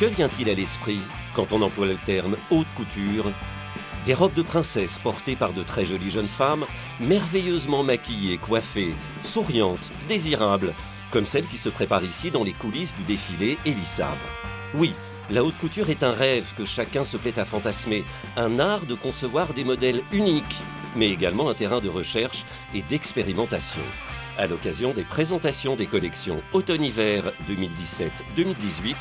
Que vient-il à l'esprit quand on emploie le terme haute couture? Des robes de princesse portées par de très jolies jeunes femmes, merveilleusement maquillées, coiffées, souriantes, désirables, comme celles qui se préparent ici dans les coulisses du défilé Elie Sabre. Oui, la haute couture est un rêve que chacun se plaît à fantasmer, un art de concevoir des modèles uniques, mais également un terrain de recherche et d'expérimentation. À l'occasion des présentations des collections automne-hiver 2017-2018,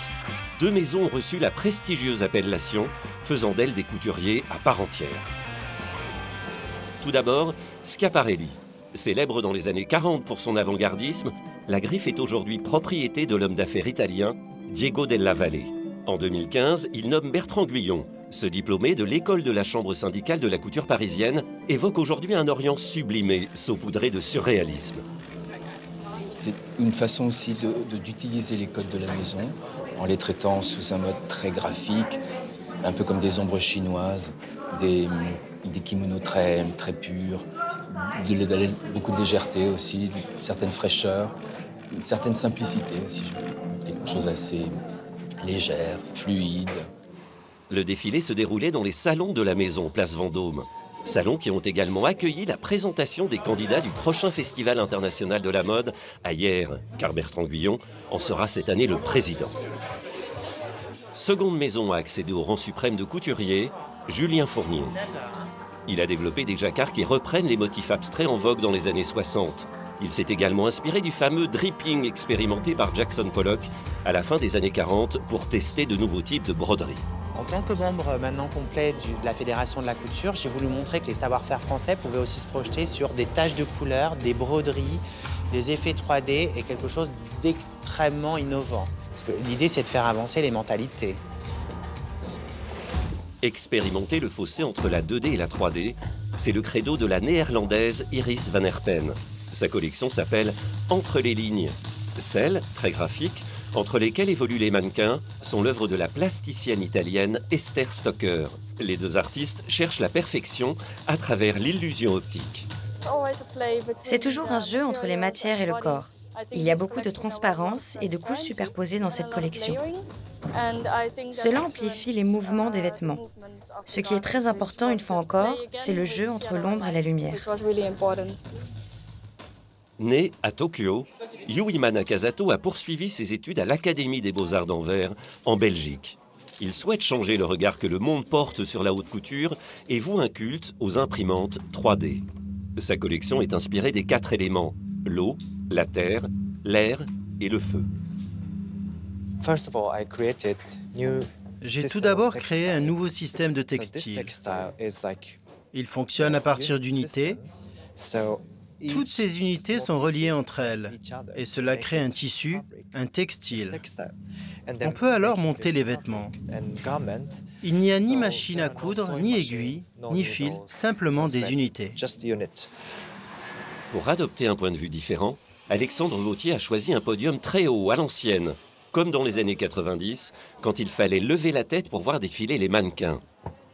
deux maisons ont reçu la prestigieuse appellation, faisant d'elles des couturiers à part entière. Tout d'abord, Schiaparelli. Célèbre dans les années 40 pour son avant-gardisme, la griffe est aujourd'hui propriété de l'homme d'affaires italien Diego Della Valle. En 2015, il nomme Bertrand Guyon. Ce diplômé de l'école de la chambre syndicale de la couture parisienne évoque aujourd'hui un Orient sublimé, saupoudré de surréalisme. C'est une façon aussi d'utiliser les codes de la maison en les traitant sous un mode très graphique, un peu comme des ombres chinoises, des kimonos très purs, beaucoup de légèreté aussi, une certaine fraîcheur, une certaine simplicité aussi, quelque chose d'assez légère, fluide. Le défilé se déroulait dans les salons de la maison, place Vendôme. Salons qui ont également accueilli la présentation des candidats du prochain Festival international de la mode à Hyères, car Bertrand Guyon en sera cette année le président. Seconde maison à accéder au rang suprême de couturier, Julien Fournier. Il a développé des jacquards qui reprennent les motifs abstraits en vogue dans les années 60. Il s'est également inspiré du fameux dripping expérimenté par Jackson Pollock à la fin des années 40 pour tester de nouveaux types de broderie. En tant que membre maintenant complet de la Fédération de la couture, j'ai voulu montrer que les savoir-faire français pouvaient aussi se projeter sur des taches de couleurs, des broderies, des effets 3D et quelque chose d'extrêmement innovant. Parce que l'idée, c'est de faire avancer les mentalités. Expérimenter le fossé entre la 2D et la 3D, c'est le credo de la néerlandaise Iris van Herpen. Sa collection s'appelle « Entre les lignes ». Celles, très graphiques, entre lesquelles évoluent les mannequins, sont l'œuvre de la plasticienne italienne Esther Stocker. Les deux artistes cherchent la perfection à travers l'illusion optique. C'est toujours un jeu entre les matières et le corps. Il y a beaucoup de transparence et de couches superposées dans cette collection. Cela amplifie les mouvements des vêtements. Ce qui est très important, une fois encore, c'est le jeu entre l'ombre et la lumière. Né à Tokyo, Yuima Nakazato a poursuivi ses études à l'Académie des Beaux-Arts d'Anvers, en Belgique. Il souhaite changer le regard que le monde porte sur la haute couture et voue un culte aux imprimantes 3D. Sa collection est inspirée des 4 éléments, l'eau, la terre, l'air et le feu. J'ai tout d'abord créé un nouveau système de textile. Il fonctionne à partir d'unités. Toutes ces unités sont reliées entre elles et cela crée un tissu, un textile. On peut alors monter les vêtements. Il n'y a ni machine à coudre, ni aiguille, ni fil, simplement des unités. Pour adopter un point de vue différent, Alexandre Vauthier a choisi un podium très haut, à l'ancienne, comme dans les années 90, quand il fallait lever la tête pour voir défiler les mannequins.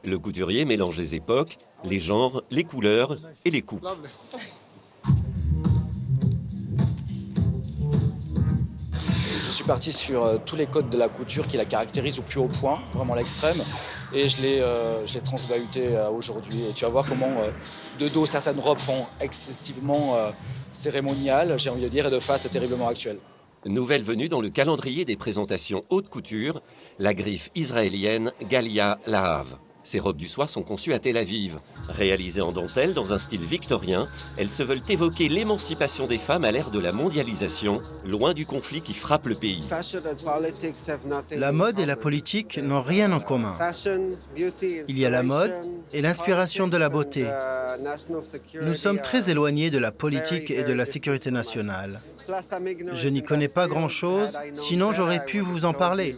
Le couturier mélange les époques, les genres, les couleurs et les coupes. Je suis parti sur tous les codes de la couture qui la caractérisent au plus haut point, vraiment l'extrême, et je l'ai transbahuté aujourd'hui. Et tu vas voir comment de dos certaines robes font excessivement cérémoniales, j'ai envie de dire, et de face terriblement actuelles. Nouvelle venue dans le calendrier des présentations haute couture, la griffe israélienne Galia Lahav. Ces robes du soir sont conçues à Tel Aviv. Réalisées en dentelle dans un style victorien, elles se veulent évoquer l'émancipation des femmes à l'ère de la mondialisation, loin du conflit qui frappe le pays. La mode et la politique n'ont rien en commun. Il y a la mode et l'inspiration de la beauté. Nous sommes très éloignés de la politique et de la sécurité nationale. Je n'y connais pas grand-chose, sinon j'aurais pu vous en parler.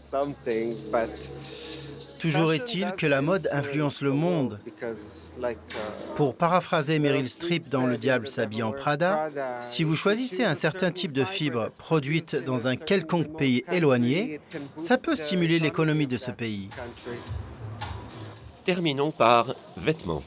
Toujours est-il que la mode influence le monde. Pour paraphraser Meryl Streep dans Le diable s'habille en Prada, si vous choisissez un certain type de fibre produite dans un quelconque pays éloigné, ça peut stimuler l'économie de ce pays. Terminons par vêtements.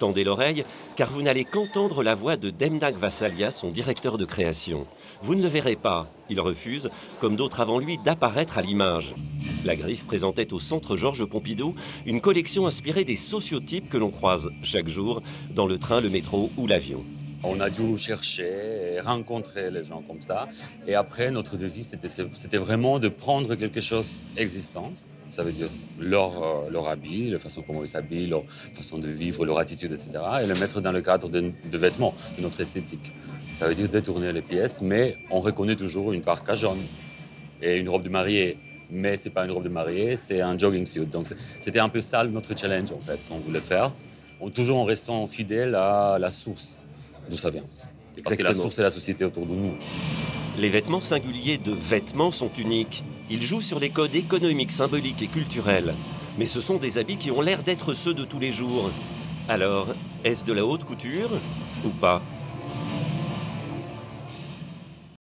Tendez l'oreille, car vous n'allez qu'entendre la voix de Demnag Vassalia, son directeur de création. Vous ne le verrez pas, il refuse, comme d'autres avant lui, d'apparaître à l'image. La Griffe présentait au Centre Georges Pompidou une collection inspirée des sociotypes que l'on croise chaque jour dans le train, le métro ou l'avion. On a dû chercher et rencontrer les gens comme ça. Et après, notre devise, c'était vraiment de prendre quelque chose existant. Ça veut dire leur habit, la façon comment ils s'habillent, leur façon de vivre, leur attitude, etc. Et le mettre dans le cadre de vêtements, de notre esthétique. Ça veut dire détourner les pièces, mais on reconnaît toujours une parka jaune et une robe de mariée. Mais ce n'est pas une robe de mariée, c'est un jogging suit. Donc c'était un peu ça notre challenge, en fait, qu'on voulait faire. Toujours en restant fidèle à la source. D'où ça vient. Parce que la source, c'est la société autour de nous. Les vêtements singuliers de vêtements sont uniques. Ils jouent sur les codes économiques, symboliques et culturels. Mais ce sont des habits qui ont l'air d'être ceux de tous les jours. Alors, est-ce de la haute couture ou pas ?